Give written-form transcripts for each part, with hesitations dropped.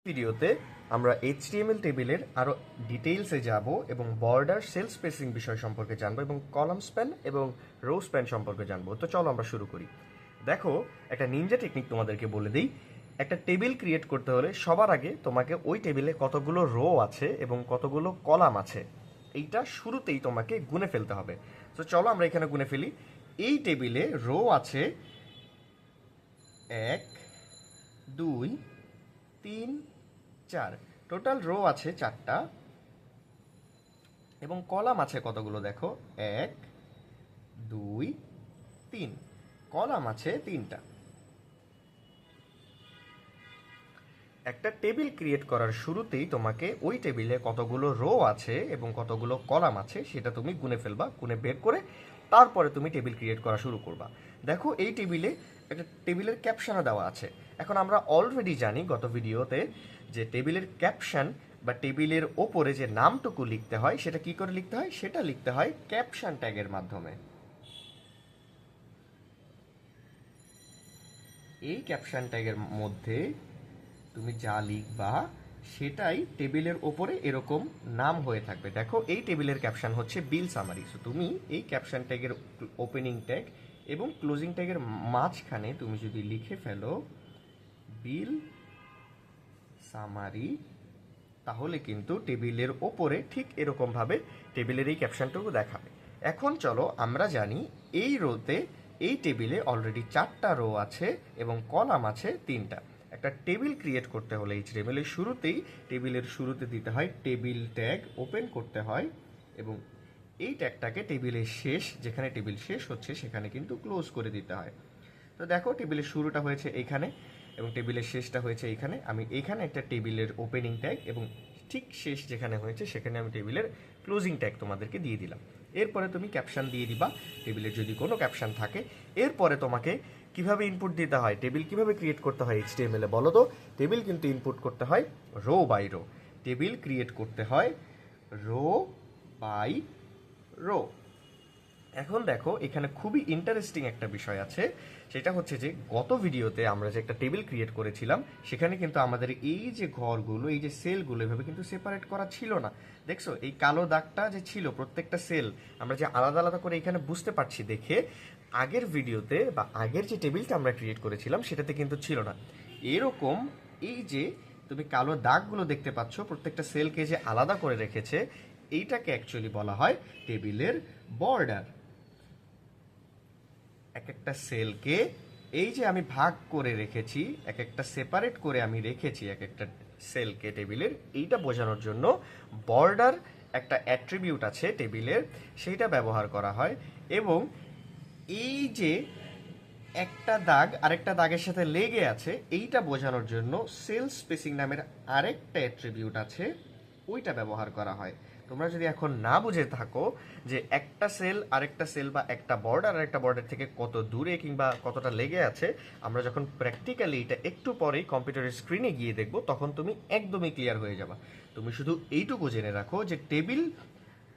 ভিডিওতে আমরা HTML টেবিলের আরো ডিটেইলসে যাব এবং বর্ডার সেল স্পেসিং বিষয় সম্পর্কে জানবো এবং কলাম স্প্যান এবং রো স্প্যান সম্পর্কে জানবো। তো চলো আমরা শুরু করি। দেখো, একটা নিনজা টেকনিক তোমাদেরকে বলে দিই। একটা টেবিল ক্রিয়েট করতে হলে সবার আগে তোমাকে ওই টেবিলে কতগুলো রো আছে এবং কতগুলো কলাম আছে এইটা শুরুতেই তোমাকে গুনে ফেলতে হবে। তো চলো আমরা এখানে গুনে ফেলি। এই টেবিলে রো আছে 1 2 3 4, টোটাল রো আছে 4টা এবং কলাম আছে কতগুলো দেখো 1 2 3, কলাম আছে 3টা। একটা টেবিল ক্রিয়েট করার শুরুতেই তোমাকে ওই টেবিলে কতগুলো রো আছে এবং কতগুলো কলাম আছে সেটা তুমি গুনে ফেলবা, গুনে বের করে তারপরে তুমি টেবিল ক্রিয়েট করা শুরু করবা। দেখো, এই টেবিলে একটা টেবিলের ক্যাপশনও দেওয়া আছে। এখন আমরা অলরেডি জানি গত ভিডিওতে যে টেবিলের ক্যাপশন বা টেবিলের ওপরে যে নামটুকু লিখতে হয় সেটা কি করে লিখতে হয়, সেটা লিখতে হয় ক্যাপশন ট্যাগের মাধ্যমে। এই ক্যাপশন ট্যাগের মধ্যে তুমি যা লিখবা সেটাই টেবিলের ওপরে এরকম নাম হয়ে থাকবে। দেখো, এই টেবিলের ক্যাপশন হচ্ছে বিল সামারি। সো তুমি এই ক্যাপশন ট্যাগের ওপেনিং ট্যাগ এবং ক্লোজিং ট্যাগের মাঝখানে তুমি যদি লিখে ফেলো বিল সামারি, তাহলে কিন্তু টেবিলের ওপরে ঠিক এরকমভাবে টেবিলের এই ক্যাপশনটুকু দেখাবে। এখন চলো আমরা জানি এই রোতে এই টেবিলে অলরেডি 4টা রো আছে এবং কলাম আছে 3টা। একটা টেবিল ক্রিয়েট করতে হলে এই টেবিলের শুরুতে দিতে হয় টেবিল ট্যাগ, ওপেন করতে হয় এবং এই ট্যাগটাকে টেবিলের শেষ, যেখানে টেবিল শেষ হচ্ছে সেখানে কিন্তু ক্লোজ করে দিতে হয়। তো দেখো, টেবিলের শুরুটা হয়েছে এইখানে এবং টেবিলের শেষটা হয়েছে এইখানে। আমি এইখানে একটা টেবিলের ওপেনিং ট্যাগ এবং ঠিক শেষ যেখানে হয়েছে সেখানে আমি টেবিলের ক্লোজিং ট্যাগ তোমাদেরকে দিয়ে দিলাম। এরপরে তুমি ক্যাপশন দিয়ে দিবা, টেবিলের যদি কোনো ক্যাপশন থাকে। এরপরে তোমাকে কিভাবে ইনপুট দিতে হয়, টেবিল কিভাবে ক্রিয়েট করতে হয় HTML এ বলো তো? টেবিল কিন্তু ইনপুট করতে হয় row by row. Table create করতে হয় রো বাই রো। এখন দেখো, এখানে খুবই ইন্টারেস্টিং একটা বিষয় আছে। সেটা হচ্ছে যে গত ভিডিওতে আমরা যে একটা টেবিল ক্রিয়েট করেছিলাম সেখানে কিন্তু আমাদের এই যে ঘরগুলো, এই যে সেলগুলো এভাবে কিন্তু সেপারেট করা ছিল না। দেখছো, এই কালো দাগটা যে ছিল প্রত্যেকটা সেল আমরা যে আলাদা আলাদা করে এখানে বুঝতে পারছি দেখে, আগের ভিডিওতে বা আগের যে টেবিলটা আমরা ক্রিয়েট করেছিলাম সেটাতে কিন্তু ছিল না। এরকম এই যে তুমি কালো দাগগুলো দেখতে পাচ্ছ প্রত্যেকটা সেলকে যে আলাদা করে রেখেছে, এইটাকে অ্যাকচুয়ালি বলা হয় টেবিলের বর্ডার। এক একটা সেলকে এই যে আমি ভাগ করে রেখেছি, এক একটা সেপারেট করে আমি রেখেছি এক একটা সেলকে টেবিলের, এইটা বোঝানোর জন্য বর্ডার একটা অ্যাট্রিবিউট আছে টেবিলের, সেইটা ব্যবহার করা হয়। এবং এই যে একটা দাগ আরেকটা দাগের সাথে লেগে আছে এইটা বোঝানোর জন্য সেল স্পেসিং নামের আরেকটা অ্যাট্রিবিউট আছে, ওইটা ব্যবহার করা হয়। তোমরা যদি এখন না বুঝে থাকো যে একটা সেল আরেকটা সেল বা একটা বর্ডার আরেকটা বর্ডার থেকে কত দূরে কিংবা কতটা লেগে আছে, আমরা যখন প্র্যাকটিক্যালি এটা একটু পরেই কম্পিউটারের স্ক্রিনে গিয়ে দেখবো তখন তুমি একদমই ক্লিয়ার হয়ে যাবা। তুমি শুধু এইটুকু জেনে রাখো যে টেবিল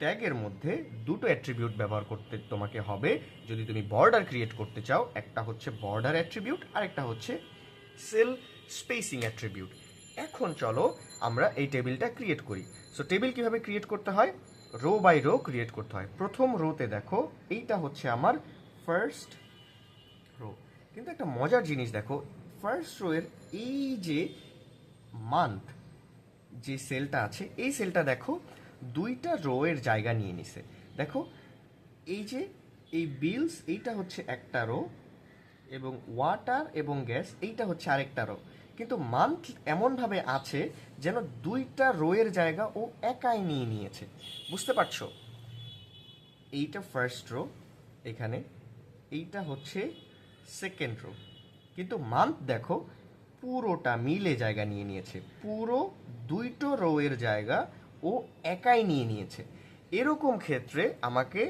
ট্যাগের মধ্যে দুটো অ্যাট্রিবিউট ব্যবহার করতে তোমাকে হবে যদি তুমি বর্ডার ক্রিয়েট করতে চাও। একটা হচ্ছে বর্ডার অ্যাট্রিবিউট আর একটা হচ্ছে সেল স্পেসিং অ্যাট্রিবিউট। এখন চলো আমরা এই টেবিলটা ক্রিয়েট করি। সো টেবিল কিভাবে ক্রিয়েট করতে হয়, রো বাই রো ক্রিয়েট করতে হয়। প্রথম রোতে দেখো এইটা হচ্ছে আমার ফার্স্ট রো। কিন্তু একটা মজার জিনিস দেখো, ফার্স্ট রো এর এই যে মান্থ যে সেলটা আছে এই সেলটা দেখো দুইটা রো এর জায়গা নিয়ে নিছে। দেখো, এই যে এই বিলস এইটা হচ্ছে একটা রো এবং ওয়াটার এবং গ্যাস এইটা হচ্ছে আরেকটা রো। কিন্তু মান্থ এমনভাবে আছে যেন দুইটা রো এর জায়গা ও একাই নিয়ে নিয়েছে। বুঝতে পারছো? এইটা ফার্স্ট রো এখানে, এইটা হচ্ছে সেকেন্ড রো। কিন্তু মান্থ দেখো পুরোটা মিলে জায়গা নিয়ে নিয়েছে, পুরো দুইটো রো এর জায়গা ও একাই নিয়ে নিয়েছে। এরকম ক্ষেত্রে আমাকে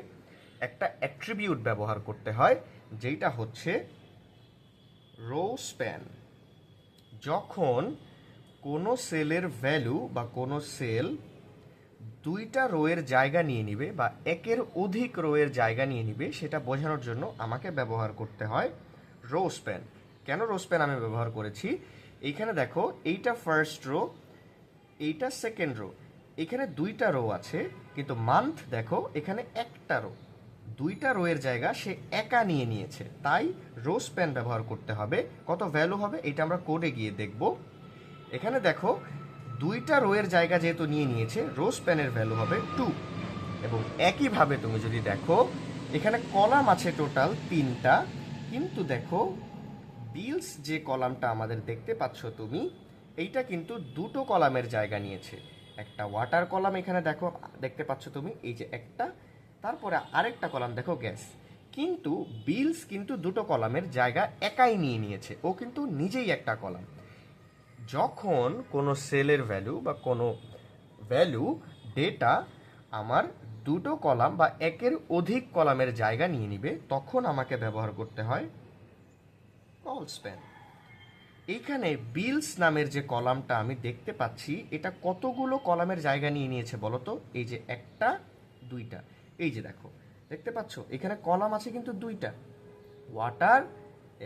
একটা অ্যাট্রিবিউট ব্যবহার করতে হয় যেটা হচ্ছে রো স্প্যান। যখন কোনো সেলের ভ্যালু বা কোনো সেল দুইটা রোয়ের জায়গা নিয়ে নিবে বা একের অধিক রোয়ের জায়গা নিয়ে নিবে সেটা বোঝানোর জন্য আমাকে ব্যবহার করতে হয় রো স্প্যান। কেন রো স্প্যান আমি ব্যবহার করেছি, এইখানে দেখো এইটা ফার্স্ট রো, এইটা সেকেন্ড রো, এখানে দুইটা রো আছে, কিন্তু মান্থ দেখো এখানে একটা রো, দুইটা রো এর জায়গা সে একা নিয়ে নিয়েছে, তাই রো স্প্যান ব্যবহার করতে হবে। কত ভ্যালু হবে এটা আমরা কোডে গিয়ে দেখব। এখানে দেখো দুইটা রো এর জায়গা যেহেতু নিয়ে নিয়েছে, রো স্প্যানের ভ্যালু হবে 2। এবং একইভাবে তুমি যদি দেখো এখানে কলাম আছে টোটাল 3টা, কিন্তু দেখো বিলস যে কলামটা আমাদের দেখতে পাচ্ছ তুমি, এইটা কিন্তু দুটো কলামের জায়গা নিয়েছে। একটা ওয়াটার কলাম এখানে দেখো দেখতে পাচ্ছ তুমি, এই যে একটা, তারপরে আরেকটা কলাম দেখো গ্যাস। কিন্তু বিলস কিন্তু দুটো কলামের জায়গা একাই নিয়ে নিয়েছে, ও কিন্তু নিজেই একটা কলাম। যখন কোনো সেলের ভ্যালু বা কোনো ভ্যালু ডেটা আমার দুটো কলাম বা একের অধিক কলামের জায়গা নিয়ে নিবে, তখন আমাকে ব্যবহার করতে হয় কল স্প্যান। এইখানে বিলস নামের যে কলামটা আমি দেখতে পাচ্ছি, এটা কতগুলো কলামের জায়গা নিয়ে নিয়েছে বলো তো? এই যে একটা, দুইটা, এই যে দেখো দেখতে পাচ্ছ এখানে কলাম আছে কিন্তু দুইটা, ওয়াটার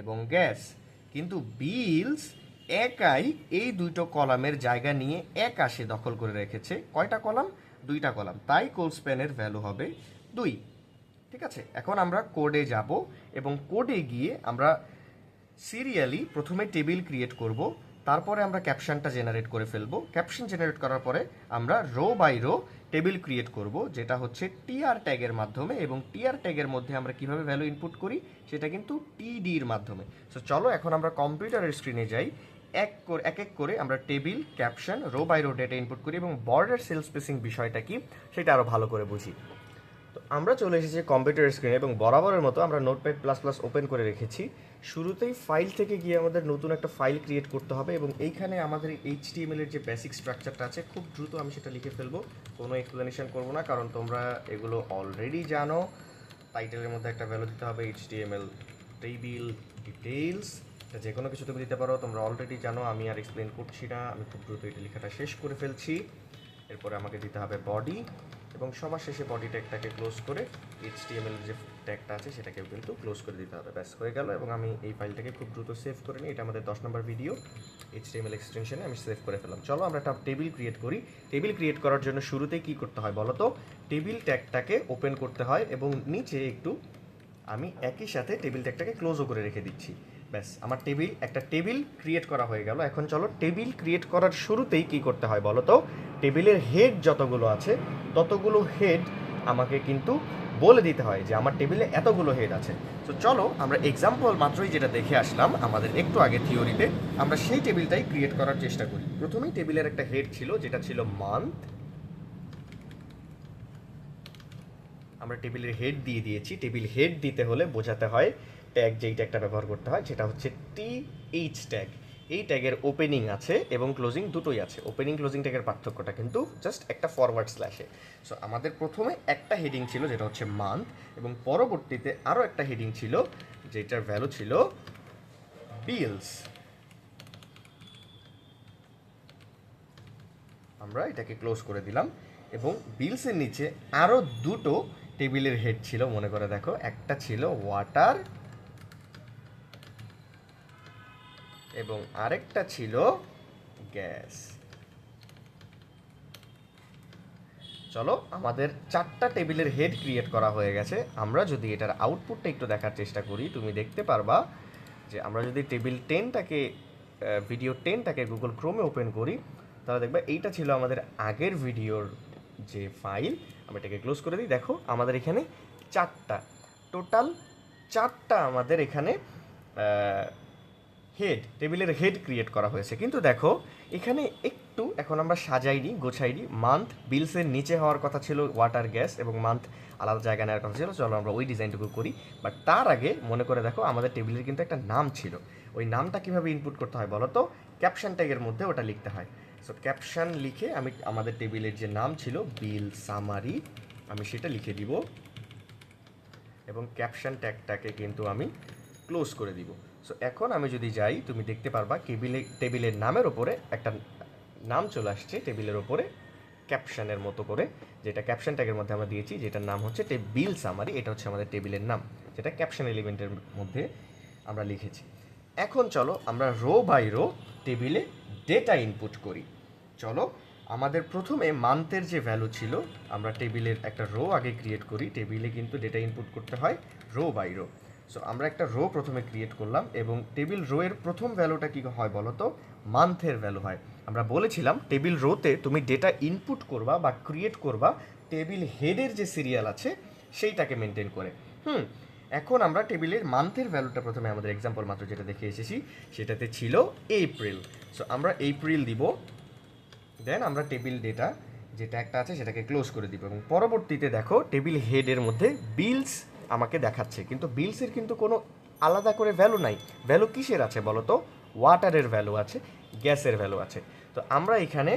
এবং গ্যাস। কিন্তু বিলস একাই এই দুটো কলামের জায়গা নিয়ে এক আসে দখল করে রেখেছে। কয়টা কলাম? দুইটা কলাম, তাই কোল স্প্যানের ভ্যালু হবে 2। ঠিক আছে, এখন আমরা কোডে যাব এবং কোডে গিয়ে আমরা সিরিয়ালি প্রথমে টেবিল ক্রিয়েট করব, তারপরে আমরা ক্যাপশনটা জেনারেট করে ফেলবো। ক্যাপশন জেনারেট করার পরে আমরা row by row table create করব, যেটা হচ্ছে টিআর ট্যাগের মাধ্যমে। এবং টিআর ট্যাগের মধ্যে আমরা কিভাবে ভ্যালু ইনপুট করি সেটা কিন্তু টিডির মাধ্যমে। সো চলো এখন আমরা কম্পিউটারের স্ক্রিনে যাই, এক এক করে আমরা table, caption, row by row data input করি এবং বর্ডার সেল স্পেসিং বিষয়টা কি সেটা আরো ভালো করে বুঝি। তো আমরা চলে এসেছি কম্পিউটার স্ক্রিনে এবং বরাবরের মতো আমরা নোটপ্যাড প্লাস প্লাস ওপেন করে রেখেছি। শুরুতেই ফাইল থেকে গিয়ে আমাদের নতুন একটা ফাইল ক্রিয়েট করতে হবে এবং এইখানে আমাদের এইচটিএমএল এর যে বেসিক স্ট্রাকচারটা আছে খুব দ্রুত আমি সেটা লিখে ফেলবো, কোনো এক্সপ্লেনেশন করবো না, কারণ তোমরা এগুলো অলরেডি জানো। টাইটেলের মধ্যে একটা ভ্যালু দিতে হবে এইচটিএমএল টেবিল ডিটেইলস, যে কোনো কিছু তুমি দিতে পারো, তোমরা অলরেডি জানো, আমি আর এক্সপ্লেন করছি না, আমি খুব দ্রুত এটা লেখাটা শেষ করে ফেলছি। এরপরে আমাকে দিতে হবে বডি এবং সবার শেষে বডি ট্যাগটাকে ক্লোজ করে এইচটিএমএল যে ট্যাগটা আছে সেটাকেও কিন্তু ক্লোজ করে দিতে হবে। ব্যাস হয়ে গেল। এবং আমি এই ফাইলটাকে খুব দ্রুত সেভ করে নিই, এটা আমাদের 10 নম্বর ভিডিও এইচটিএমএল এক্সটেনশনে আমি সেভ করে ফেললাম। চলো আমরা একটা টেবিল ক্রিয়েট করি। টেবিল ক্রিয়েট করার জন্য শুরুতেই কী করতে হয় বলো তো? টেবিল ট্যাগটাকে ওপেন করতে হয় এবং নিচে একটু আমি একই সাথে টেবিল ট্যাগটাকে ক্লোজও করে রেখে দিচ্ছি। ব্যাস আমার একটা টেবিল ক্রিয়েট করা হয়ে গেল। এখন চলো টেবিল ক্রিয়েট করার শুরুতেই কি করতে হয় বলো তো? টেবিলের হেড যতগুলো আছে ততগুলো হেড আমাকে কিন্তু বলে দিতে হয় যে আমার টেবিলে এতগুলো হেড আছে। তো চলো আমরা এক্সাম্পল মাত্রই যেটা দেখে আসলাম আমাদের একটু আগে থিওরিতে, আমরা সেই টেবিলটাই ক্রিয়েট করার চেষ্টা করি। প্রথমেই টেবিলের একটা হেড ছিল যেটা ছিল মান্থ, আমরা টেবিলের হেড দিয়ে দিয়েছি। টেবিল হেড দিতে হলে বোঝাতে হয় ট্যাগ, যেই ট্যাগটা ব্যবহার করতে হয় সেটা হচ্ছে টিএইচ ট্যাগ। এই ট্যাগের ওপেনিং আছে এবং ক্লোজিং দুটোই আছে। ওপেনিং ক্লোজিং ট্যাগের পার্থক্যটা কিন্তু জাস্ট একটা ফরওয়ার্ড স্ল্যাশে। সো আমাদের প্রথমে একটা হেডিং ছিল যেটা হচ্ছে মান্থ, এবং পরবর্তীতে আরও একটা হেডিং ছিল যেটার ভ্যালু ছিল বিলস। আমরা এটাকে ক্লোজ করে দিলাম এবং বিলসের নিচে আরও দুটো টেবিলের হেড ছিল, মনে করে দেখো, একটা ছিল ওয়াটার এবং আরেকটা ছিল গ্যাস। চলো আমাদের 4টা টেবিলের হেড ক্রিয়েট করা হয়ে গেছে। আমরা যদি এটার আউটপুটটা একটু দেখার চেষ্টা করি, তুমি দেখতে পারবা যে আমরা যদি টেবিল 10টাকে ভিডিও 10টাকে গুগল ক্রোমে ওপেন করি, তাহলে দেখবে এইটা ছিল আমাদের আগের ভিডিওর যে ফাইল। আমরা এটাকে ক্লোজ করে দিই। দেখো আমাদের এখানে 4টা, টোটাল 4টা আমাদের এখানে হেড, টেবিলের হেড ক্রিয়েট করা হয়েছে। কিন্তু দেখো এখানে একটু এখন আমরা সাজাইনি, গোছাইনি। মান্থ বিলসের নিচে হওয়ার কথা ছিল ওয়াটার, গ্যাস এবং মান্থ আলাদা জায়গা নেওয়ার কথা ছিল। চলো আমরা ওই ডিজাইনটুকু করি। বাট তার আগে মনে করে দেখো আমাদের টেবিলের কিন্তু একটা নাম ছিল। ওই নামটা কীভাবে ইনপুট করতে হয় বলো তো? ক্যাপশন ট্যাগের মধ্যে ওটা লিখতে হয়। সো ক্যাপশন লিখে আমি আমাদের টেবিলের যে নাম ছিল বিল সামারি, আমি সেটা লিখে দিব এবং ক্যাপশন ট্যাগটাকে কিন্তু আমি ক্লোজ করে দিব। সো এখন আমি যদি যাই, তুমি দেখতে পারবা টেবিলের নামের ওপরে একটা নাম চলে আসছে টেবিলের ওপরে ক্যাপশনের মতো করে, যেটা ক্যাপশন ট্যাগের মধ্যে আমরা দিয়েছি, যেটার নাম হচ্ছে বিল সামারি। এটা হচ্ছে আমাদের টেবিলের নাম, যেটা ক্যাপশন এলিমেন্টের মধ্যে আমরা লিখেছি। এখন চলো আমরা রো বাই রো টেবিলে ডেটা ইনপুট করি। চলো আমাদের প্রথমে মান্থের যে ভ্যালু ছিল, আমরা টেবিলের একটা রো আগে ক্রিয়েট করি। টেবিলে কিন্তু ডেটা ইনপুট করতে হয় রো বাই রো। সো আমরা একটা রো প্রথমে ক্রিয়েট করলাম এবং টেবিল রো এর প্রথম ভ্যালুটা কী হয় বলো তো? মান্থের ভ্যালু হয়। আমরা বলেছিলাম টেবিল রোতে তুমি ডেটা ইনপুট করবা বা ক্রিয়েট করবা টেবিল হেডের যে সিরিয়াল আছে সেইটাকে মেনটেন করে। এখন আমরা টেবিলের মান্থের ভ্যালুটা প্রথমে আমাদের এক্সাম্পল মাত্র যেটা দেখে এসেছি সেটাতে ছিল এপ্রিল। সো আমরা এপ্রিল দিব, দেন আমরা টেবিল ডেটা যেটা একটা আছে সেটাকে ক্লোজ করে দিব এবং পরবর্তীতে দেখো টেবিল হেডের মধ্যে বিলস আমাকে দেখাচ্ছে, কিন্তু বিলসের কিন্তু কোনো আলাদা করে ভ্যালু নাই। ভ্যালু কিসের আছে বলো তো? ওয়াটারের ভ্যালু আছে, গ্যাসের ভ্যালু আছে। তো আমরা এখানে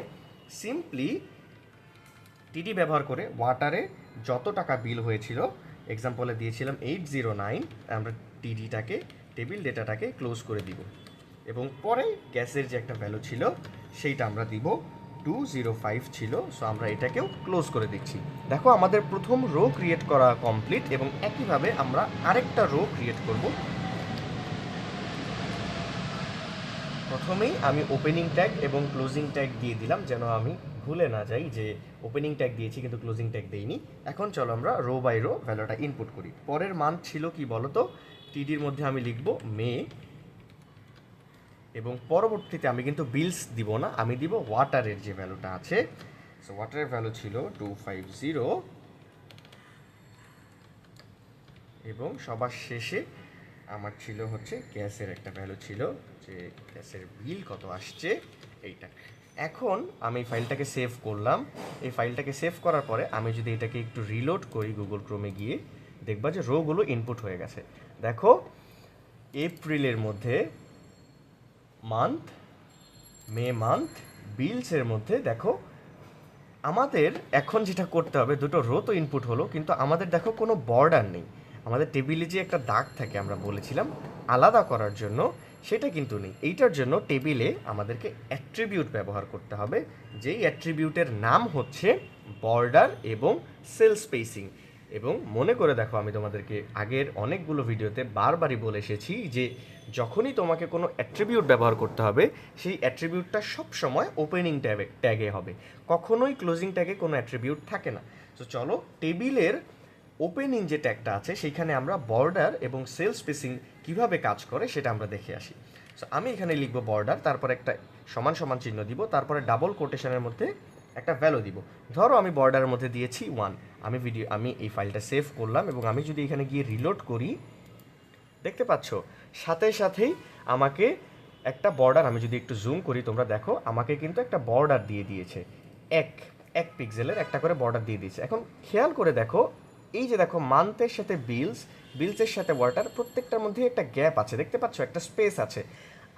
সিম্পলি টিডি ব্যবহার করে ওয়াটারে যত টাকা বিল হয়েছিল, এক্সাম্পলে দিয়েছিলাম 809, আমরা টিডিটাকে টেবিল ডেটাটাকে ক্লোজ করে দিব এবং পরে গ্যাসের যে একটা ভ্যালু ছিল সেইটা আমরা দিব 205 ছিল। সো আমরা এটাকেও ক্লোজ করে দিচ্ছি। দেখো আমাদের প্রথম রো ক্রিয়েট করা কমপ্লিট এবং একইভাবে আমরা আরেকটা রো ক্রিয়েট করব। প্রথমেই আমি ওপেনিং ট্যাগ এবং ক্লোজিং ট্যাগ দিয়ে দিলাম যেন আমি ভুলে না যাই যে ওপেনিং ট্যাগ দিয়েছি কিন্তু ক্লোজিং ট্যাগ দেইনি। এখন চলো আমরা রো বাই রো ভ্যালুটা ইনপুট করি। পরের মান্থ ছিল কি বলো তো? টিডির মধ্যে আমি লিখব মে এবং পরবর্তীতে আমি কিন্তু বিলস দিব না, আমি দিব ওয়াটারের যে ভ্যালুটা আছে। সো ওয়াটারের ভ্যালু ছিল 250 এবং সবার শেষে আমার ছিল হচ্ছে গ্যাসের একটা ভ্যালু ছিল, যে গ্যাসের বিল কত আসছে এইটা। এখন আমি ফাইলটাকে সেভ করলাম। এই ফাইলটাকে সেভ করার পরে আমি যদি এটাকে একটু রিলোড করি গুগল ক্রোমে গিয়ে, দেখবা যে রোগুলো ইনপুট হয়ে গেছে। দেখো এপ্রিলের মধ্যে মান্থ, মে মান্থ, বিলসের মধ্যে দেখো আমাদের এখন যেটা করতে হবে, দুটো রো তো ইনপুট হলো কিন্তু আমাদের দেখো কোনো বর্ডার নেই। আমাদের টেবিলে যে একটা দাগ থাকে আমরা বলেছিলাম আলাদা করার জন্য, সেটা কিন্তু নেই। এইটার জন্য টেবিলে আমাদেরকে অ্যাট্রিবিউট ব্যবহার করতে হবে, যেই অ্যাট্রিবিউটের নাম হচ্ছে বর্ডার এবং সেল স্পেসিং। এবং মনে করে দেখো আমি তোমাদেরকে আগের অনেকগুলো ভিডিওতে বারবারই বলে এসেছি যে যখনই তোমাকে কোনো অ্যাট্রিবিউট ব্যবহার করতে হবে সেই অ্যাট্রিবিউটটা সবসময় ওপেনিং ট্যাগে হবে, কখনোই ক্লোজিং ট্যাগে কোনো অ্যাট্রিবিউট থাকে না। তো চলো টেবিলের ওপেনিং যে ট্যাগটা আছে সেইখানে আমরা বর্ডার এবং সেল স্পেসিং কীভাবে কাজ করে সেটা আমরা দেখে আসি। সো আমি এখানে লিখবো বর্ডার, তারপর একটা সমান সমান চিহ্ন দিব, তারপরে ডাবল কোটেশনের মধ্যে একটা ভ্যালু দিব। ধরো আমি বর্ডারের মধ্যে দিয়েছি 1। আমি এই ফাইলটা সেভ করলাম এবং আমি যদি এখানে গিয়ে রিলোড করি, দেখতে পাচ্ছ সাথে সাথেই আমাকে একটা বর্ডার, আমি যদি একটু জুম করি তোমরা দেখো আমাকে কিন্তু একটা বর্ডার দিয়ে দিয়েছে, এক পিক্সেলের একটা করে বর্ডার দিয়ে দিয়েছে। এখন খেয়াল করে দেখো এই যে দেখো মান্থের সাথে বিলসের সাথে ওয়াটার, প্রত্যেকটার মধ্যে একটা গ্যাপ আছে, দেখতে পাচ্ছ একটা স্পেস আছে।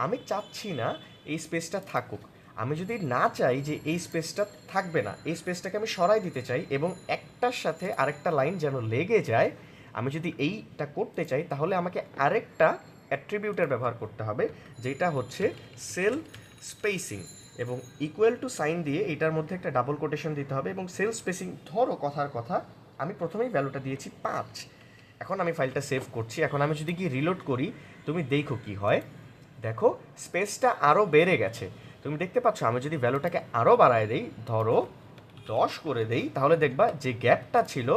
আমি চাচ্ছি না এই স্পেসটা থাকুক। আমি যদি না চাই যে এই স্পেসটা থাকবে না, এই স্পেসটাকে আমি সরাই দিতে চাই এবং একটার সাথে আরেকটা লাইন যেন লেগে যায়, আমি যদি এইটা করতে চাই তাহলে আমাকে আরেকটা অ্যাট্রিবিউটের ব্যবহার করতে হবে যেটা হচ্ছে সেল স্পেসিং এবং ইকুয়াল টু সাইন দিয়ে এটার মধ্যে একটা ডাবল কোটেশন দিতে হবে এবং সেল স্পেসিং। ধরো কথার কথা আমি প্রথমেই ভ্যালুটা দিয়েছি 5। এখন আমি ফাইলটা সেভ করছি। এখন আমি যদি গিয়ে রিলোড করি তুমি দেখো কি হয়। দেখো স্পেসটা আরও বেড়ে গেছে, তুমি দেখতে পাচ্ছ। আমি যদি ভ্যালুটাকে আরও বাড়ায় দেই, ধরো 10 করে দেই, তাহলে দেখবা যে গ্যাপটা ছিল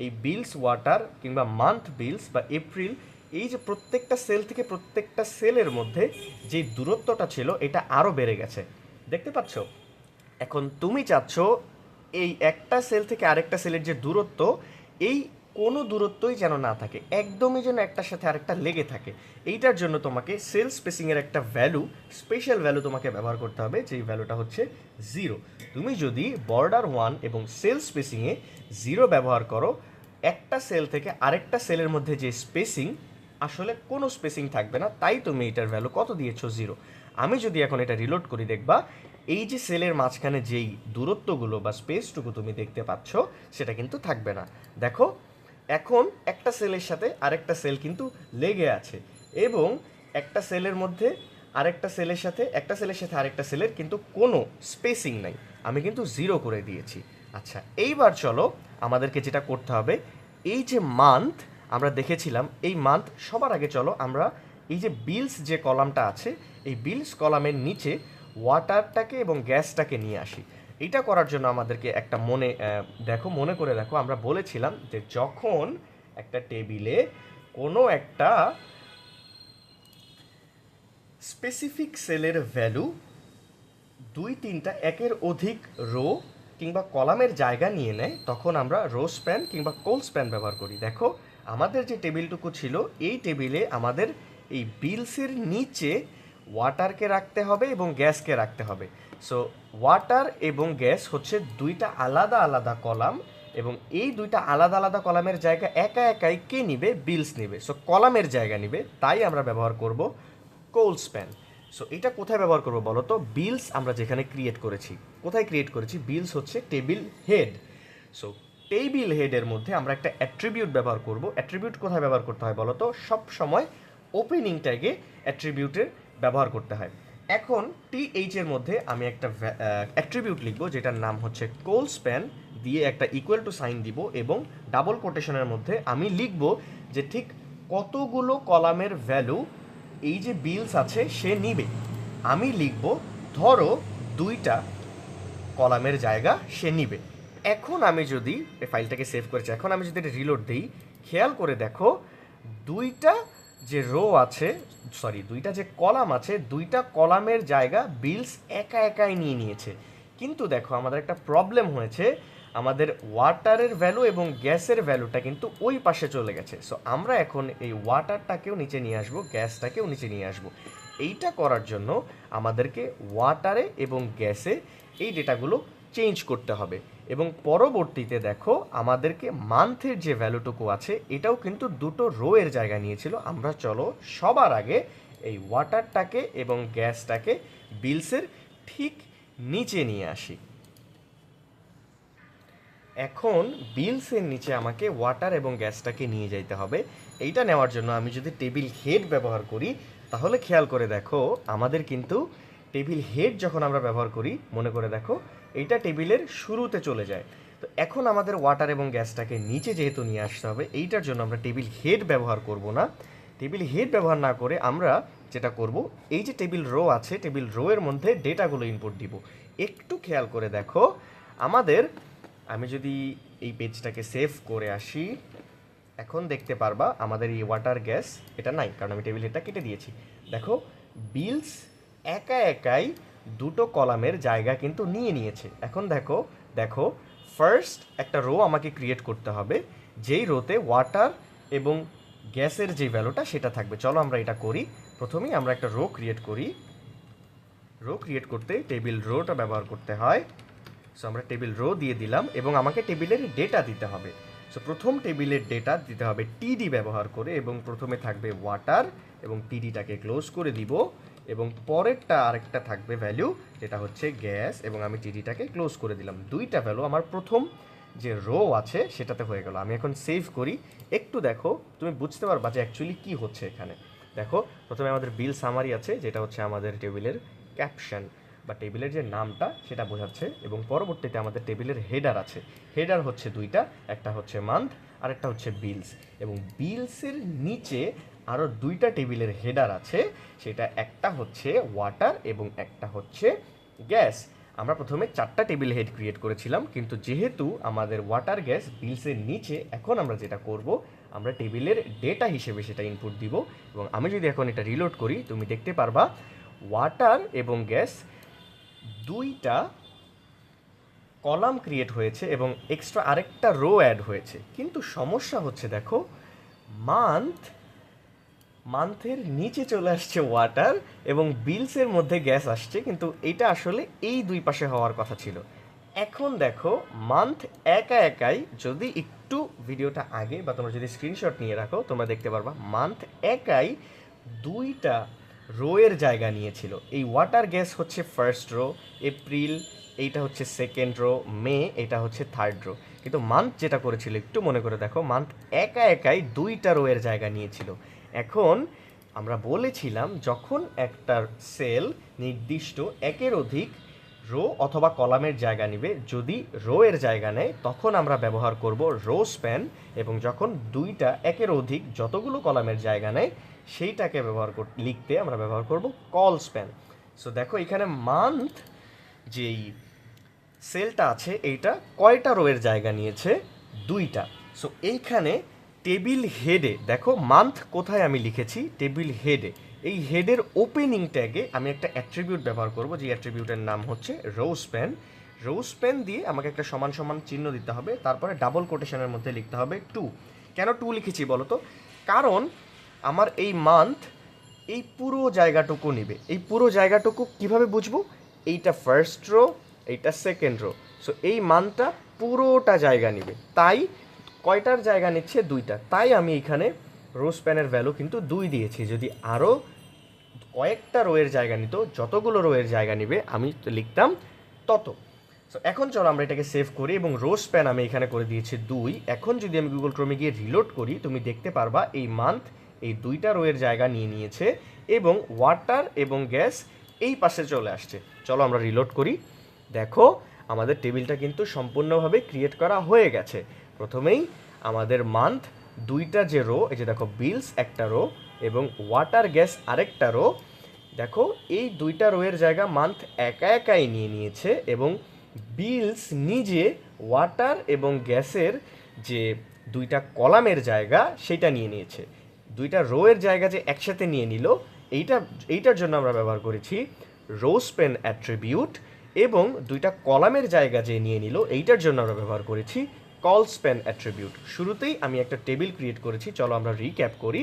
এই বিলস ওয়াটার কিংবা মান্থ বিলস বা এপ্রিল, এই যে প্রত্যেকটা সেল থেকে প্রত্যেকটা সেলের মধ্যে যে দূরত্বটা ছিল এটা আরও বেড়ে গেছে, দেখতে পাচ্ছ। এখন তুমি চাচ্ছ এই একটা সেল থেকে আরেকটা সেলের যে দূরত্ব, এই কোনো দূরত্বই যেন না থাকে, একদমই যেন একটার সাথে আরেকটা লেগে থাকে। এইটার জন্য তোমাকে সেল স্পেসিংয়ের একটা ভ্যালু, স্পেশাল ভ্যালু তোমাকে ব্যবহার করতে হবে, যেই ভ্যালুটা হচ্ছে 0। তুমি যদি বর্ডার 1 এবং সেল স্পেসিংয়ে 0 ব্যবহার করো, একটা সেল থেকে আরেকটা সেলের মধ্যে যে স্পেসিং, আসলে কোনো স্পেসিং থাকবে না, তাই তুমি এটার ভ্যালু কত দিয়েছো? 0। আমি যদি এখন এটা রিলোড করি, দেখবা এই যে সেলের মাঝখানে যেই দূরত্বগুলো বা স্পেসটুকু তুমি দেখতে পাচ্ছ সেটা কিন্তু থাকবে না। দেখো এখন একটা সেলের সাথে আরেকটা সেল কিন্তু লেগে আছে এবং একটা সেলের মধ্যে আরেকটা সেলের সাথে একটা সেলের সাথে আরেকটা সেলের কিন্তু কোনো স্পেসিং নাই, আমি কিন্তু 0 করে দিয়েছি। আচ্ছা এইবার চলো আমাদেরকে যেটা করতে হবে, এই যে মান্থ আমরা দেখেছিলাম, এই মান্থ সবার আগে চলো আমরা এই যে বিলস যে কলামটা আছে, এই বিলস কলামের নিচে ওয়াটারটাকে এবং গ্যাসটাকে নিয়ে আসি। এটা করার জন্য আমাদেরকে একটা মনে করে দেখো, আমরা বলেছিলাম যে যখন একটা টেবিলে কোনো একটা স্পেসিফিক সেলের ভ্যালু 2-3টা একের অধিক রো কিংবা কলামের জায়গা নিয়ে নেয়, তখন আমরা রো স্প্যান কিংবা কোল স্প্যান ব্যবহার করি। দেখো আমাদের যে টেবিলটুকু ছিল, এই টেবিলে আমাদের এই বিলসের নিচে ওয়াটারকে রাখতে হবে এবং গ্যাসকে রাখতে হবে। সো ওয়াটার এবং গ্যাস হচ্ছে দুইটা আলাদা আলাদা কলাম, এবং এই দুইটা আলাদা আলাদা কলামের জায়গা একা একাই কে নিবে? বিলস নিবে। সো কলামের জায়গা নিবে, তাই আমরা ব্যবহার করব কোল স্প্যান। সো এটা কোথায় ব্যবহার করবো বলো তো? বিলস আমরা যেখানে ক্রিয়েট করেছি, কোথায় ক্রিয়েট করেছি? বিলস হচ্ছে টেবিল হেড। সো টেবিল হেডের মধ্যে আমরা একটা অ্যাট্রিবিউট ব্যবহার করব। অ্যাট্রিবিউট কোথায় ব্যবহার করতে হয় বলো তো? সব সময় ওপেনিং ট্যাগে অ্যাট্রিবিউটের ব্যবহার করতে হয়। এখন টিএইচ এর মধ্যে আমি একটা অ্যাট্রিবিউট লিখবো, যেটার নাম হচ্ছে কোল স্প্যান, দিয়ে একটা ইকুয়াল টু সাইন দিব, এবং ডাবল কোটেশনের মধ্যে আমি লিখব যে ঠিক কতগুলো কলামের ভ্যালু এই যে বিলস আছে সে নিবে। আমি লিখব ধরো 2টা কলামের জায়গা সে নিবে। এখন আমি যদি এই ফাইলটাকে সেভ করেছি, এখন আমি যদি এটা রিলোড দিই, খেয়াল করে দেখো 2টা যে রো আছে, সরি 2টা যে কলাম আছে, 2টা কলামের জায়গা বিলস একা একাই নিয়ে নিয়েছে। কিন্তু দেখো আমাদের একটা প্রবলেম হয়েছে, আমাদের ওয়াটারের ভ্যালু এবং গ্যাসের ভ্যালুটা কিন্তু ওই পাশে চলে গেছে। সো আমরা এখন এই ওয়াটারটাকেও নিচে নিয়ে আসবো, গ্যাসটাকেও নিচে নিয়ে আসবো। এইটা করার জন্য আমাদেরকে ওয়াটারে এবং গ্যাসে এই ডেটাগুলো চেঞ্জ করতে হবে, এবং পরবর্তীতে দেখো আমাদেরকে মান্থের যে ভ্যালুটুকু আছে এটাও কিন্তু দুটো রো এর জায়গা নিয়েছিল। আমরা চলো সবার আগে এই ওয়াটারটাকে এবং গ্যাসটাকে বিলসের ঠিক নিচে নিয়ে আসি। এখন বিলসের নিচে আমাকে ওয়াটার এবং গ্যাসটাকে নিয়ে যাইতে হবে। এইটা নেওয়ার জন্য আমি যদি টেবিল হেড ব্যবহার করি, তাহলে খেয়াল করে দেখো আমাদের কিন্তু টেবিল হেড যখন আমরা ব্যবহার করি, মনে করে দেখো এইটা টেবিলের শুরুতে চলে যায়। তো এখন আমাদের ওয়াটার এবং গ্যাসটাকে নিচে যেহেতু নিয়ে আসতে হবে, এইটার জন্য আমরা টেবিল হেড ব্যবহার করব না। টেবিল হেড ব্যবহার না করে আমরা যেটা করব, এই যে টেবিল রো আছে, টেবিল রো এর মধ্যে ডেটাগুলো ইনপুট দিব। একটু খেয়াল করে দেখো আমাদের, আমি যদি এই পেজটাকে সেভ করে আসি, এখন দেখতে পারবা আমাদের এই ওয়াটার গ্যাস এটা নাই, কারণ আমি টেবিল হেডটা কেটে দিয়েছি। দেখো বিলস একা একাই দুটো কলামের জায়গা কিন্তু নিয়ে নিয়েছে। এখন দেখো দেখো ফার্স্ট একটা রো আমাকে ক্রিয়েট করতে হবে, যেই রোতে ওয়াটার এবং গ্যাসের যে ভ্যালুটা সেটা থাকবে। চলো আমরা এটা করি। প্রথমেই আমরা একটা রো ক্রিয়েট করি। রো ক্রিয়েট করতে টেবিল রোটা ব্যবহার করতে হয়। সো আমরা টেবিল রো দিয়ে দিলাম, এবং আমাকে টেবিলের ডেটা দিতে হবে। সো প্রথম টেবিলের ডেটা দিতে হবে টিডি ব্যবহার করে, এবং প্রথমে থাকবে ওয়াটার, এবং টিডিটাকে ক্লোজ করে দিব, এবং পরেরটা আরেকটা থাকবে ভ্যালু যেটা হচ্ছে গ্যাস, এবং আমি টিডিটাকে ক্লোজ করে দিলাম। দুইটা ভ্যালু আমার প্রথম যে রো আছে সেটাতে হয়ে গেল। আমি এখন সেভ করি। একটু দেখো, তুমি বুঝতে পারবা যে অ্যাকচুয়ালি কী হচ্ছে এখানে। দেখো প্রথমে আমাদের বিল সামারি আছে, যেটা হচ্ছে আমাদের টেবিলের ক্যাপশন বা টেবিলের যে নামটা সেটা বোঝাচ্ছে, এবং পরবর্তীতে আমাদের টেবিলের হেডার আছে। হেডার হচ্ছে 2টা, একটা হচ্ছে মান্থ আর একটা হচ্ছে বিলস, এবং বিলসের নিচে আরও 2টা টেবিলের হেডার আছে, সেটা একটা হচ্ছে ওয়াটার এবং একটা হচ্ছে গ্যাস। আমরা প্রথমে 4টা টেবিল হেড ক্রিয়েট করেছিলাম, কিন্তু যেহেতু আমাদের ওয়াটার গ্যাস বিলসের নিচে, এখন আমরা যেটা করব, আমরা টেবিলের ডেটা হিসেবে সেটা ইনপুট দিব। এবং আমি যদি এখন এটা রিলোড করি, তুমি দেখতে পারবা ওয়াটার এবং গ্যাস 2টা কলাম ক্রিয়েট হয়েছে এবং এক্সট্রা আরেকটা রো অ্যাড হয়েছে। কিন্তু সমস্যা হচ্ছে দেখো মান্থের নিচে চলে আসছে ওয়াটার, এবং বিলসের মধ্যে গ্যাস আসছে, কিন্তু এটা আসলে এই দুই পাশে হওয়ার কথা ছিল। এখন দেখো মান্থ একা একাই, যদি একটু ভিডিওটা আগে বা তোমরা যদি স্ক্রিনশট নিয়ে রাখো, তোমরা দেখতে পারবা মান্থ একাই 2টা রো এর জায়গা নিয়েছিল। এই ওয়াটার গ্যাস হচ্ছে ফার্স্ট রো, এপ্রিল এইটা হচ্ছে সেকেন্ড রো, মে এটা হচ্ছে থার্ড রো। কিন্তু মান্থ যেটা করেছিল, একটু মনে করে দেখো, মান্থ একা একাই 2টা রো এর জায়গা নিয়েছিল। এখন আমরা বলেছিলাম যখন একটা সেল নির্দিষ্ট একের অধিক রো অথবা কলামের জায়গা নেবে। যদি রো এর জায়গা নেয় তখন আমরা ব্যবহার করব রো স্প্যান, এবং যখন দুইটা একের অধিক যতগুলো কলামের জায়গা নেয় সেইটাকে লিখতে আমরা ব্যবহার করব কল স্প্যান। সো দেখো এখানে মান্থ যেই সেলটা আছে এইটা কয়টা রো এর জায়গা নিয়েছে? দুইটা। সো এইখানে টেবিল হেডে দেখো মান্থ কোথায় আমি লিখেছি, টেবিল হেডে। এই হেডের ওপেনিং ট্যাগে আমি একটা অ্যাট্রিবিউট ব্যবহার করব, যে অ্যাট্রিবিউটের নাম হচ্ছে রো স্প্যান। রো স্প্যান দিয়ে আমাকে একটা সমান সমান চিহ্ন দিতে হবে, তারপরে ডাবল কোটেশনের মধ্যে লিখতে হবে 2। কেন 2 লিখেছি বলো তো? কারণ আমার এই মান্থ এই পুরো জায়গাটুকু নেবে। এই পুরো জায়গাটুকু কিভাবে বুঝবো? এইটা ফার্স্ট রো, এইটা সেকেন্ড রো। সো এই মানটা পুরোটা জায়গা নেবে। তাই কয়টার জায়গা নিচ্ছে? দুইটা। তাই আমি এখানে রো স্প্যানের ভ্যালু কিন্তু 2 দিয়েছি। যদি আরও কয়েকটা রোয়ের জায়গা নিত, যতগুলো রোয়ের জায়গা নেবে আমি লিখতাম তত। সো এখন চলো আমরা এটাকে সেভ করি, এবং রো স্প্যান আমি এখানে করে দিয়েছি 2। এখন যদি আমি গুগল ক্রোমে গিয়ে রিলোড করি, তুমি দেখতে পারবা এই মান্থ এই দুইটা রোয়ের জায়গা নিয়ে নিয়েছে, এবং ওয়াটার এবং গ্যাস এই পাশে চলে আসছে। চলো আমরা রিলোড করি। দেখো আমাদের টেবিলটা কিন্তু সম্পূর্ণভাবে ক্রিয়েট করা হয়ে গেছে। প্রথমেই আমাদের মান্থ দুইটা যে রো, এই যে দেখো বিলস একটা রো এবং ওয়াটার গ্যাস আরেকটা রো। দেখো এই দুইটা রোয়ের জায়গা মান্থ একা একাই নিয়ে নিয়েছে, এবং বিলস নিজে ওয়াটার এবং গ্যাসের যে দুইটা কলামের জায়গা সেটা নিয়ে নিয়েছে। দুইটা রোয়ের জায়গা যে একসাথে নিয়ে নিল, এইটার জন্য আমরা ব্যবহার করেছি রো স্প্যান অ্যাট্রিবিউট, এবং দুইটা কলামের জায়গা যে নিয়ে নিল এইটার জন্য আমরা ব্যবহার করেছি কল স্প্যান অ্যাট্রিবিউট। শুরুতেই আমি একটা টেবিল ক্রিয়েট করেছি, চলো আমরা রিক্যাপ করি।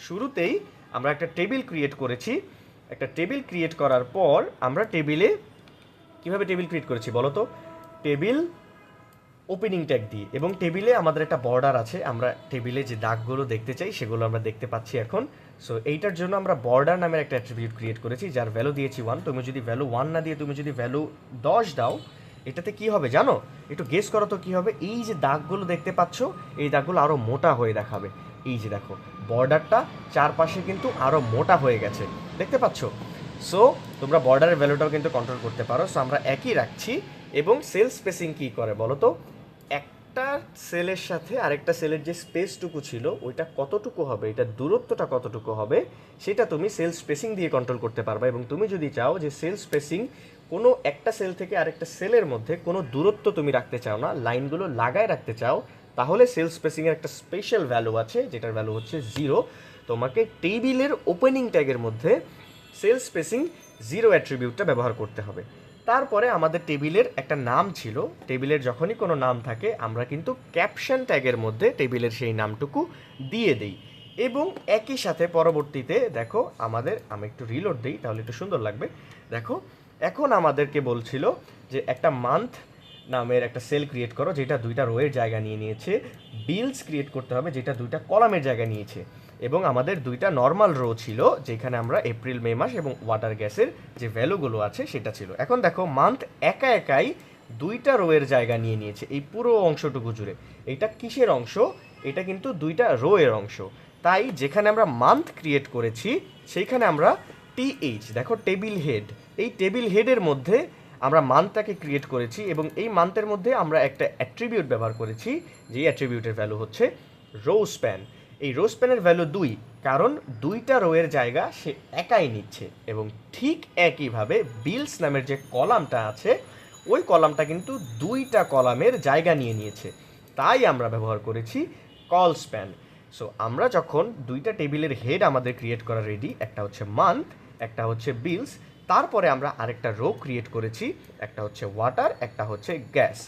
শুরুতেই আমরা একটা টেবিল ক্রিয়েট করেছি। একটা টেবিল ক্রিয়েট করার পর আমরা টেবিলে কিভাবে টেবিল ক্রিয়েট করেছি বলো তো? টেবিল ওপেনিং ট্যাগ দিয়ে, এবং টেবিলে আমাদের একটা বর্ডার আছে। আমরা টেবিলে যে দাগগুলো দেখতে চাই সেগুলো আমরা দেখতে পাচ্ছি এখন। সো এইটার জন্য আমরা বর্ডার নামের একটা অ্যাট্রিবিউট ক্রিয়েট করেছি, যার ভ্যালু দিয়েছি 1। তুমি যদি ভ্যালু 1 না দিয়ে তুমি যদি ভ্যালু 10 দাও, এটাতে কি হবে জানো? একটু গেস করো তো কি হবে? এই যে দাগগুলো দেখতে পাচ্ছ, এই দাগগুলো আরও মোটা হয়ে দেখাবে। এই যে দেখো বর্ডারটা চারপাশে কিন্তু আরও মোটা হয়ে গেছে, দেখতে পাচ্ছ? সো তোমরা বর্ডারের ভ্যালুটাও কিন্তু কন্ট্রোল করতে পারো। সো আমরা একই রাখছি। এবং সেল স্পেসিং কী করে বলো তো? একটা সেলের সাথে আরেকটা সেলের যে স্পেসটুকু ছিল ওইটা কতটুকু হবে, এটা দূরত্বটা কতটুকু হবে, সেটা তুমি সেল স্পেসিং দিয়ে কন্ট্রোল করতে পারবে। এবং তুমি যদি চাও যে সেল স্পেসিং কোনো একটা সেল থেকে আরেকটা সেলের মধ্যে কোনো দূরত্ব তুমি রাখতে চাও না, লাইনগুলো লাগায় রাখতে চাও, তাহলে সেল স্পেসিংয়ের একটা স্পেশাল ভ্যালু আছে, যেটার ভ্যালু হচ্ছে 0। তোমাকে টেবিলের ওপেনিং ট্যাগের মধ্যে সেল স্পেসিং 0 অ্যাট্রিবিউটটা ব্যবহার করতে হবে। তারপরে আমাদের টেবিলের একটা নাম ছিল। টেবিলের যখনই কোনো নাম থাকে আমরা কিন্তু ক্যাপশন ট্যাগের মধ্যে টেবিলের সেই নামটুকু দিয়ে দিই। এবং একই সাথে পরবর্তীতে দেখো আমি একটু রিলোড দিই তাহলে একটু সুন্দর লাগবে। দেখো এখন আমাদেরকে বলছিল যে একটা মান্থ নামের একটা সেল ক্রিয়েট করো যেটা দুইটা রোয়ের জায়গা নিয়ে নিয়েছে, বিলস ক্রিয়েট করতে হবে যেটা দুইটা কলামের জায়গা নিয়েছে, এবং আমাদের দুইটা নর্মাল রো ছিল যেখানে আমরা এপ্রিল মে মাস এবং ওয়াটার গ্যাসের যে ভ্যালুগুলো আছে সেটা ছিল। এখন দেখো মান্থ একা একাই দুইটা রোয়ের জায়গা নিয়ে নিয়েছে এই পুরো অংশটুকু জুড়ে। এটা কিসের অংশ? এটা কিন্তু দুইটা রোয়ের অংশ। তাই যেখানে আমরা মান্থ ক্রিয়েট করেছি সেইখানে আমরা টিএইচ দেখো টেবিল হেড, এই টেবিল হেডের মধ্যে আমরা মান্থটাকে ক্রিয়েট করেছি, এবং এই মান্থের মধ্যে আমরা একটা অ্যাট্রিবিউট ব্যবহার করেছি, যেই অ্যাট্রিবিউটের ভ্যালু হচ্ছে রো স্প্যান। এই রো স্প্যানের ভ্যালু 2, কারণ দুইটা রোয়ের জায়গা সে একাই নিচ্ছে। এবং ঠিক একইভাবে বিলস নামের যে কলামটা আছে ওই কলামটা কিন্তু দুইটা কলামের জায়গা নিয়ে নিয়েছে, তাই আমরা ব্যবহার করেছি কল স্প্যান। সো আমরা যখন দুইটা টেবিলের হেড আমাদের ক্রিয়েট করা রেডি, একটা হচ্ছে মান্থ, একটা হচ্ছে বিলস, তারপরে আমরা আরেকটা রো ক্রিয়েট করেছি, একটা হচ্ছে ওয়াটার, একটা হচ্ছে গ্যাস।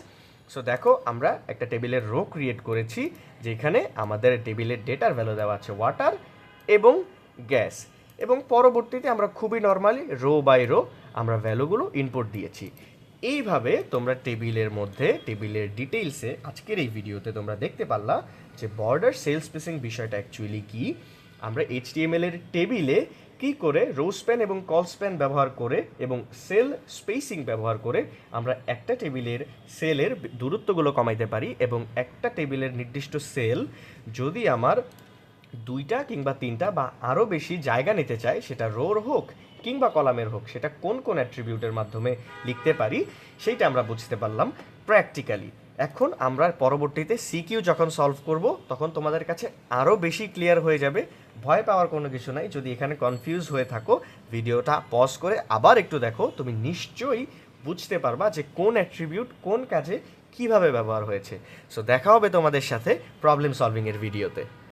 সো দেখো আমরা একটা টেবিলের রো ক্রিয়েট করেছি যেখানে আমাদের টেবিলের ডেটার ভ্যালু দেওয়া আছে ওয়াটার এবং গ্যাস, এবং পরবর্তীতে আমরা খুবই নর্মালি রো বাই রো আমরা ভ্যালুগুলো ইনপুট দিয়েছি। এইভাবে তোমরা টেবিলের মধ্যে টেবিলের ডিটেইলসে আজকের এই ভিডিওতে তোমরা দেখতে পারলা যে বর্ডার সেল স্পেসিং বিষয়টা অ্যাকচুয়ালি কি, আমরা HTML এর টেবিলে কী করে রো স্প্যান এবং কল স্প্যান ব্যবহার করে এবং সেল স্পেসিং ব্যবহার করে আমরা একটা টেবিলের সেলের দূরত্বগুলো কমাইতে পারি, এবং একটা টেবিলের নির্দিষ্ট সেল যদি আমার 2টা কিংবা 3টা বা আরও বেশি জায়গা নিতে চায়, সেটা রোর হোক কিংবা কলামের হোক, সেটা কোন কোন অ্যাট্রিবিউটের মাধ্যমে লিখতে পারি সেইটা আমরা বুঝতে পারলাম প্র্যাকটিক্যালি। এখন আমরা পরবর্তীতে সিকিউ যখন সলভ করব তখন তোমাদের কাছে আরও বেশি ক্লিয়ার হয়ে যাবে। ভয় পাওয়ার কোনো কিছু নাই। যদি এখানে কনফিউজ হয়ে থাকো, ভিডিওটা পজ করে আবার একটু দেখো, তুমি নিশ্চয়ই বুঝতে পারবা যে কোন অ্যাট্রিবিউট কোন কাজে কিভাবে ব্যবহার হয়েছে। সো দেখা হবে তোমাদের সাথে প্রবলেম সলভিংয়ের ভিডিওতে।